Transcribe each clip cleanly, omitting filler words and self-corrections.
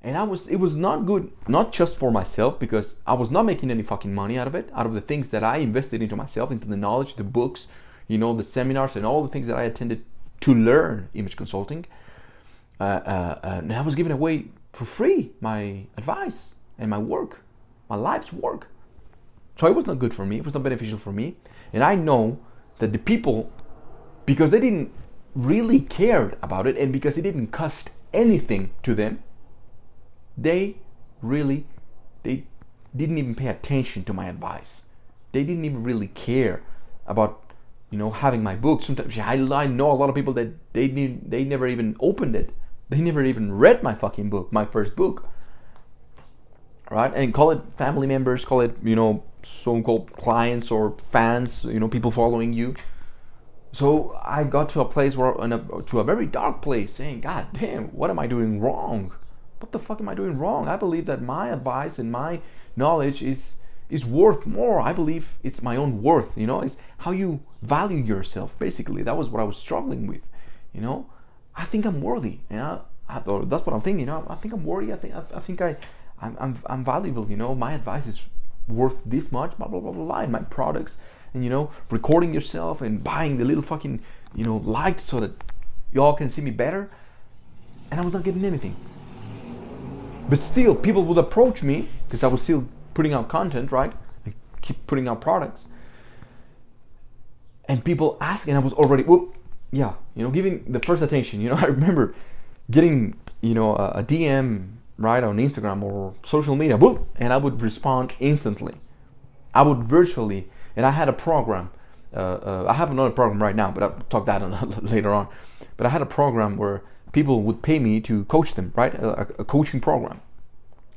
And it was not good, not just for myself, because I was not making any fucking money out of it, out of the things that I invested into myself, into the knowledge, the books, the seminars and all the things that I attended to learn image consulting. And I was giving away for free my advice and my work, my life's work. So it was not good for me. It was not beneficial for me. And I know that the people, because they didn't really cared about it, and because it didn't cost anything to them, they didn't even pay attention to my advice. They didn't even really care about having my book. Sometimes I know a lot of people that they never even opened it. They never even read my fucking book, my first book. Right? And call it family members, call it so-called clients or fans, people following you. So I got to a place to a very dark place, saying, God damn, what am I doing wrong? What the fuck am I doing wrong? I believe that my advice and my knowledge is worth more. I believe it's my own worth, it's how you value yourself. Basically, that was what I was struggling with. I think I'm worthy. I thought that's what I'm thinking. I think I'm worthy. I think I'm valuable. My advice is worth this much. Blah blah blah blah. And my products, and recording yourself and buying the little fucking light so that y'all can see me better. And I was not getting anything. But still, people would approach me because I was still putting out content, right? I keep putting out products. And people ask, and I was already, giving the first attention. I remember getting, a DM, right, on Instagram or social media, and I would respond instantly. I would virtually, and I had a program. I have another program right now, but I'll talk that later on. But I had a program where people would pay me to coach them, right? A coaching program.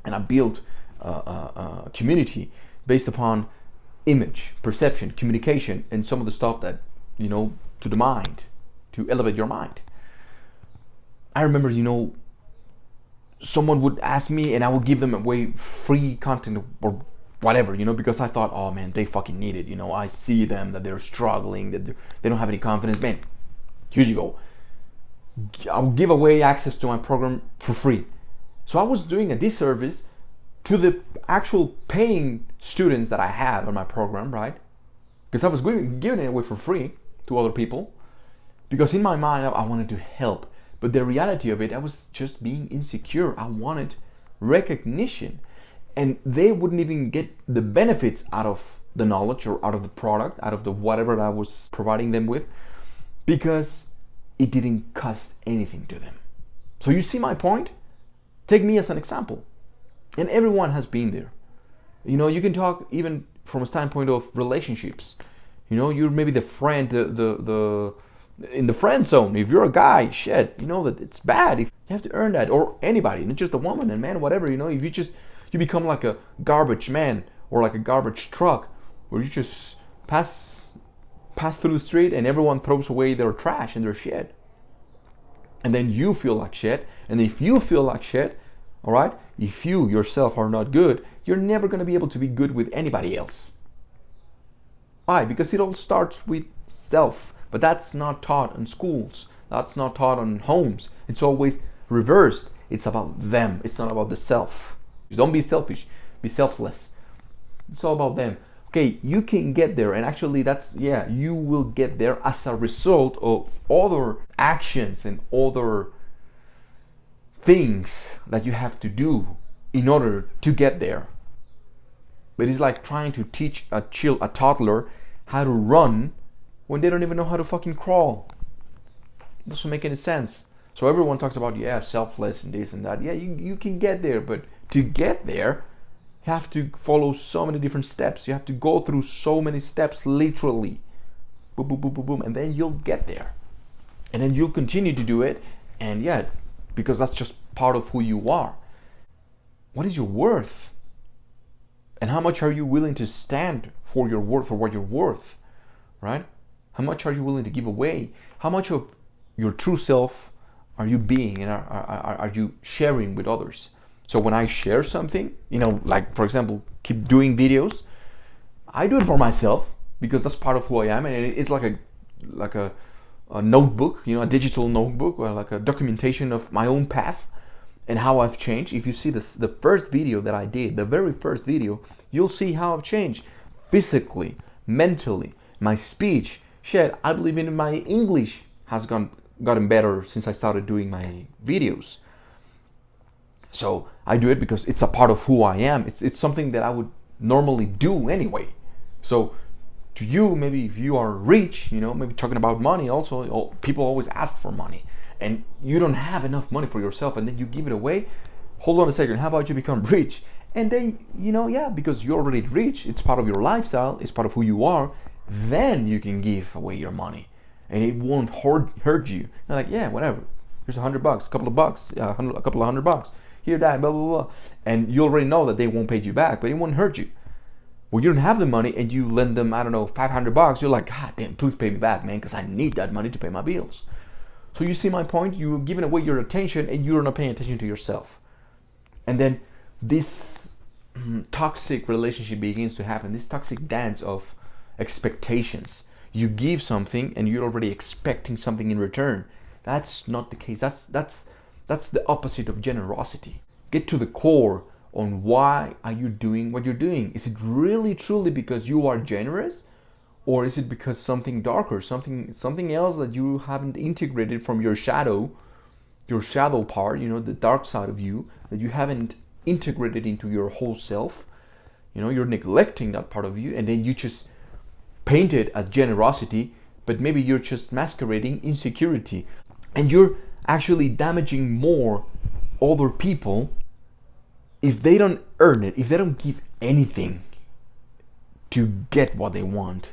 And I built a community based upon image, perception, communication, and some of the stuff that, to the mind, to elevate your mind. I remember, someone would ask me and I would give them away free content or whatever, because I thought, oh man, they fucking need it. I see them, that they're struggling, that they don't have any confidence. Man, here you go. I'll give away access to my program for free. So I was doing a disservice to the actual paying students that I had on my program, right? Because I was giving it away for free to other people. Because in my mind, I wanted to help. But the reality of it, I was just being insecure. I wanted recognition. And they wouldn't even get the benefits out of the knowledge or out of the product, out of the whatever I was providing them with, because it didn't cost anything to them. So you see my point? Take me as an example. And everyone has been there. You can talk even from a standpoint of relationships. You're maybe the friend, the in the friend zone. If you're a guy, shit, that it's bad. If you have to earn that, or anybody, not just a woman and man, whatever. If you become like a garbage man or like a garbage truck, where you just pass through the street and everyone throws away their trash and their shit. And then you feel like shit. And if you feel like shit, all right, if you yourself are not good, you're never going to be able to be good with anybody else. Why? Because it all starts with self. But that's not taught in schools. That's not taught in homes. It's always reversed. It's about them. It's not about the self. Don't be selfish. Be selfless. It's all about them. Okay, you can get there, and actually you will get there as a result of other actions and other things that you have to do in order to get there. But it's like trying to teach a toddler how to run when they don't even know how to fucking crawl. It doesn't make any sense. So everyone talks about, selfless and this and that. Yeah, you can get there, but to get there, you have to follow so many different steps. You have to go through so many steps, literally. Boom, boom, boom, boom, boom. And then you'll get there. And then you'll continue to do it. And because that's just part of who you are. What is your worth? And how much are you willing to stand for your worth, for what you're worth? Right? How much are you willing to give away? How much of your true self are you being and are you sharing with others? So when I share something, like for example, keep doing videos, I do it for myself because that's part of who I am, and it's like a notebook, a digital notebook, or like a documentation of my own path. and how I've changed. If you see this, the first video that I did, the very first video, you'll see how I've changed physically, mentally, my speech. Shit, I believe in my English has gotten better since I started doing my videos. So I do it because it's a part of who I am. It's something that I would normally do anyway. So to you, maybe if you are rich, maybe talking about money also, people always ask for money and you don't have enough money for yourself and then you give it away. Hold on a second, how about you become rich? And then, yeah, because you're already rich, it's part of your lifestyle, it's part of who you are, then you can give away your money and it won't hurt you. You're like, yeah, whatever, here's $100, a couple of bucks, a couple of $100, here, that, blah, blah, blah. And you already know that they won't pay you back, but it won't hurt you. When you don't have the money and you lend them, I don't know, $500, you're like, God damn, please pay me back, man, because I need that money to pay my bills. So you see my point? You're giving away your attention and you're not paying attention to yourself. And then this toxic relationship begins to happen, this toxic dance of expectations. You give something and you're already expecting something in return. That's not the case. That's the opposite of generosity. Get to the core on why are you doing what you're doing. Is it really truly because you are generous, or is it because something darker, something else that you haven't integrated from your shadow part, the dark side of you, that you haven't integrated into your whole self? You're neglecting that part of you, and then you just paint it as generosity, but maybe you're just masquerading insecurity, and you're actually damaging more other people. If they don't earn it, if they don't give anything to get what they want,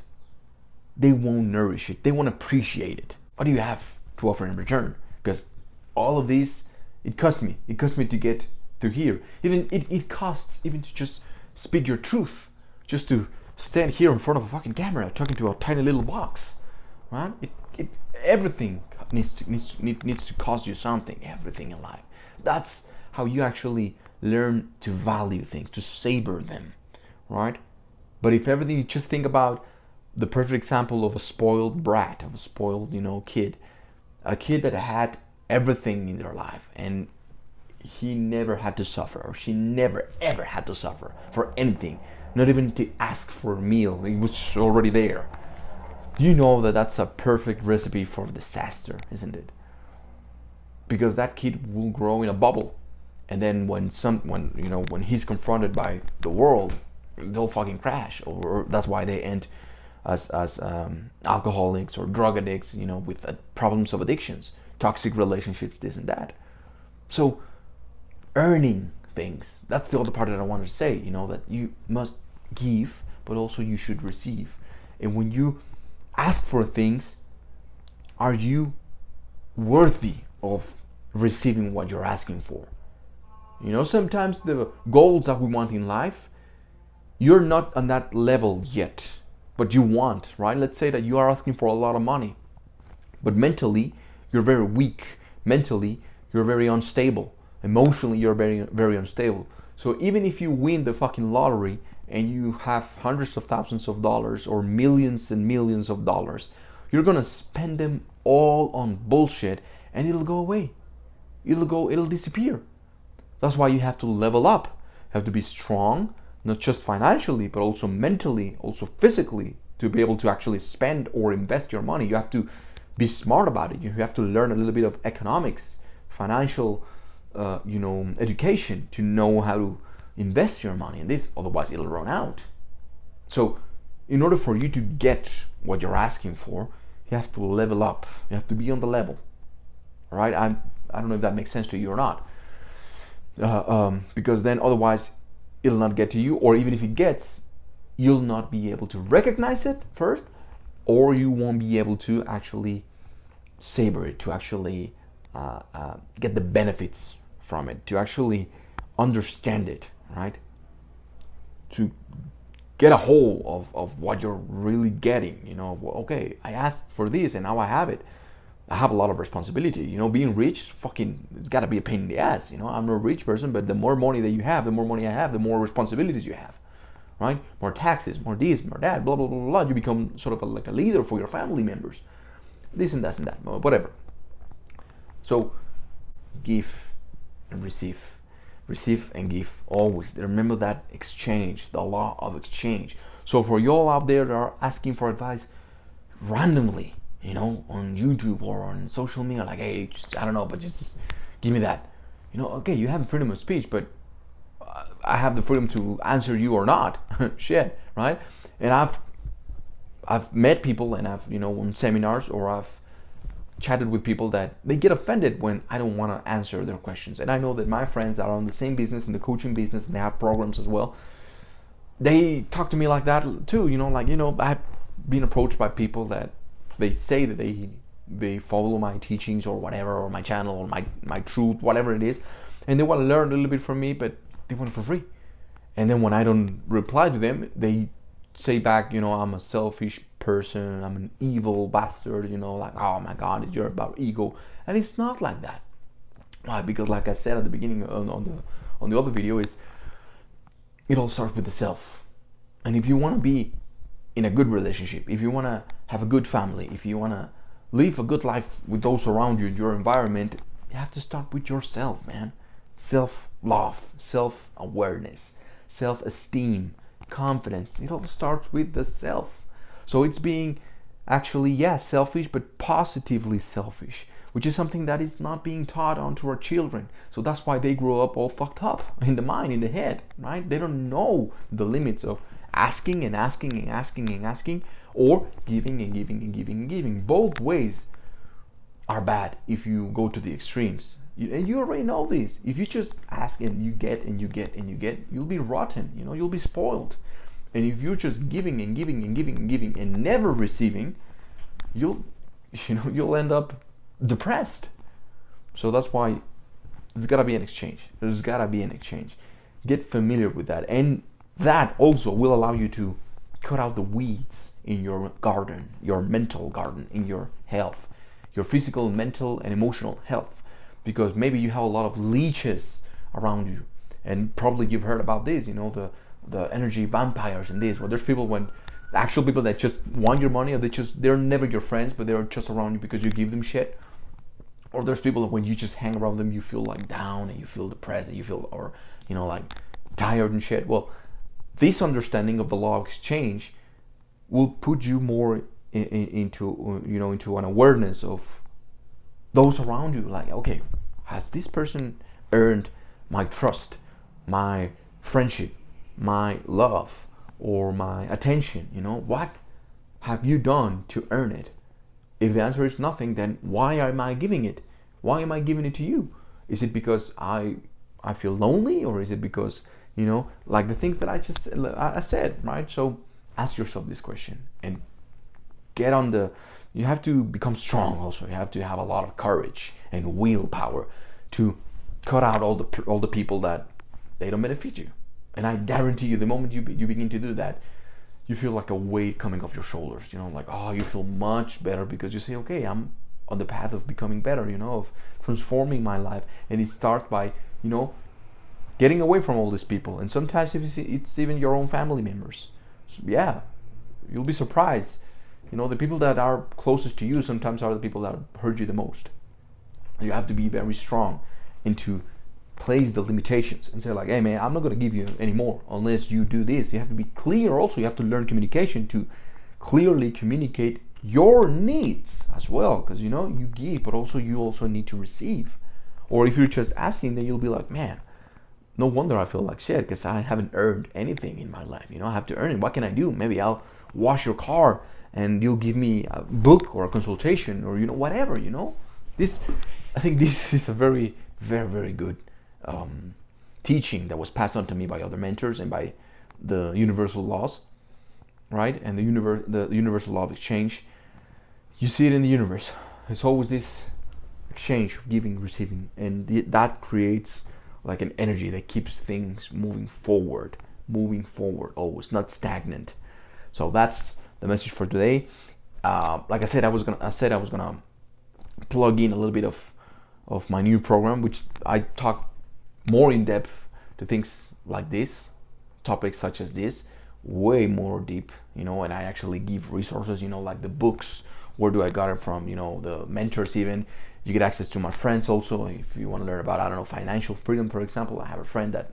they won't nourish it, they won't appreciate it. What do you have to offer in return? Because all of this, it cost me to get to here. Even it costs even to just speak your truth, just to stand here in front of a fucking camera talking to a tiny little box, right? Everything needs to cost you something. Everything in life. That's how you actually learn to value things, to savor them, right? But if everything, you just think about the perfect example of a spoiled brat, of a spoiled, kid, a kid that had everything in their life and he never had to suffer, or she never ever had to suffer for anything, not even to ask for a meal. It was already there. You know that that's a perfect recipe for disaster, isn't it? Because that kid will grow in a bubble, and then when he's confronted by the world, they'll fucking crash. Or that's why they end as alcoholics or drug addicts, with problems of addictions, toxic relationships, this and that. So earning things, that's the other part that I wanted to say, that you must give, but also you should receive. And when you ask for things, are you worthy of receiving what you're asking for? Sometimes the goals that we want in life, you're not on that level yet, but you want, right? Let's say that you are asking for a lot of money, but mentally you're very weak. Mentally you're very unstable. Emotionally you're very, very unstable. So even if you win the fucking lottery and you have hundreds of thousands of dollars or millions and millions of dollars, you're gonna spend them all on bullshit and it'll go away. It'll disappear. That's why you have to level up. You have to be strong, not just financially, but also mentally, also physically, to be able to actually spend or invest your money. You have to be smart about it. You have to learn a little bit of economics, financial, education, to know how to invest your money in this. Otherwise, it'll run out. So, in order for you to get what you're asking for, you have to level up. You have to be on the level. All right? I don't know if that makes sense to you or not. Because then otherwise it'll not get to you, or even if it gets, you'll not be able to recognize it first, or you won't be able to actually savor it, to actually get the benefits from it, to actually understand it, right? To get a hold of what you're really getting, okay, I asked for this and now I have it. I have a lot of responsibility. Being rich, it's gotta be a pain in the ass. I'm not a rich person, but the more money that you have, the more money I have, the more responsibilities you have, right? More taxes, more this, more that, blah, blah, blah, blah. You become sort of like a leader for your family members. This and that, whatever. So give and receive. Receive and give always. Remember that exchange, the law of exchange. So for y'all out there that are asking for advice randomly, on YouTube or on social media, like, hey, just, I don't know, but just give me that. Okay, you have freedom of speech, but I have the freedom to answer you or not. Shit, right? And I've met people, and I've on seminars, or I've chatted with people that they get offended when I don't want to answer their questions. And I know that my friends are on the same business, in the coaching business, and they have programs as well. They talk to me like that too. I've been approached by people that they say that they follow my teachings or whatever, or my channel, or my truth, whatever it is, and they want to learn a little bit from me, but they want it for free. And then when I don't reply to them, they say back, I'm a selfish person, I'm an evil bastard, like, oh my god, you're about ego. And it's not like that. Why? Because like I said at the beginning on the other video, is it all starts with the self. And if you want to be in a good relationship, if you want to have a good family, if you want to live a good life with those around you, your environment, you have to start with yourself, man. Self-love, self-awareness, self-esteem, confidence. It all starts with the self. So it's being actually, selfish, but positively selfish, which is something that is not being taught onto our children. So that's why they grow up all fucked up in the mind, in the head, right? They don't know the limits of asking and asking and asking and asking, or giving and giving and giving and giving. Both ways are bad if you go to the extremes. And you already know this. If you just ask and you get and you get and you get, you'll be rotten, you'll be spoiled. And if you're just giving and giving and giving and giving and never receiving, you'll end up depressed. So that's why there's gotta be an exchange. There's gotta be an exchange. Get familiar with that, and that also will allow you to cut out the weeds in your garden, your mental garden, in your health, your physical, mental, and emotional health. Because maybe you have a lot of leeches around you, and probably you've heard about this, the energy vampires and this. Well, there's people, when actual people that just want your money, or they're never your friends, but they're just around you because you give them shit. Or there's people that when you just hang around them, you feel like down and you feel depressed and you feel, or like tired and shit. Well, this understanding of the law of exchange will put you more into an awareness of those around you. Like, okay, has this person earned my trust, my friendship, my love, or my attention? What have you done to earn it? If the answer is nothing, then why am I giving it? Why am I giving it to you? Is it because I feel lonely, or is it because like the things that I said, right? So ask yourself this question, and you have to become strong. Also, you have to have a lot of courage and willpower to cut out all the people that they don't benefit you. And I guarantee you, the moment you begin to do that, you feel like a weight coming off your shoulders. Like, oh, you feel much better, because you say, okay, I'm on the path of becoming better. Of transforming my life, and it starts by getting away from all these people. And sometimes it's even your own family members. So, yeah, you'll be surprised. The people that are closest to you sometimes are the people that hurt you the most. You have to be very strong and to place the limitations and say, like, hey man, I'm not going to give you any more unless you do this. You have to be clear. Also, you have to learn communication, to clearly communicate your needs as well, because you give, but also you also need to receive. Or if you're just asking, then you'll be like, man, no wonder I feel like shit, because I haven't earned anything in my life. I have to earn it. What can I do? Maybe I'll wash your car and you'll give me a book or a consultation, or whatever. I think this is a very, very, very good teaching that was passed on to me by other mentors and by the universal laws, right? And the universal law of exchange. You see it in the universe. It's always this exchange of giving, receiving, and that creates like an energy that keeps things moving forward, always, not stagnant. So that's the message for today. Like I said, I was gonna plug in a little bit of my new program, which I talk more in depth to things like this, topics such as this, way more deep, and I actually give resources, like the books, where do I got it from, the mentors even, You get access to my friends also if you want to learn about, I don't know, financial freedom, for example. I have a friend that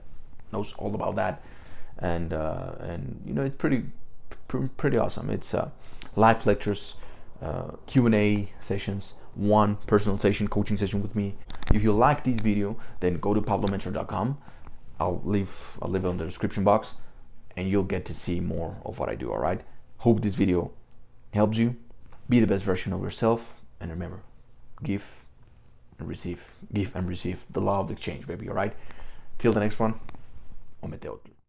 knows all about that, and you know, it's pretty awesome. It's live lectures, Q&A sessions, one personal session, coaching session with me. If you like this video, then go to pablomentor.com. I'll leave it on the description box, and you'll get to see more of what I do. All right. Hope this video helps you. Be the best version of yourself, and remember, give and receive. Give and receive. The law of exchange, baby. All right. Till the next one. Omete otro.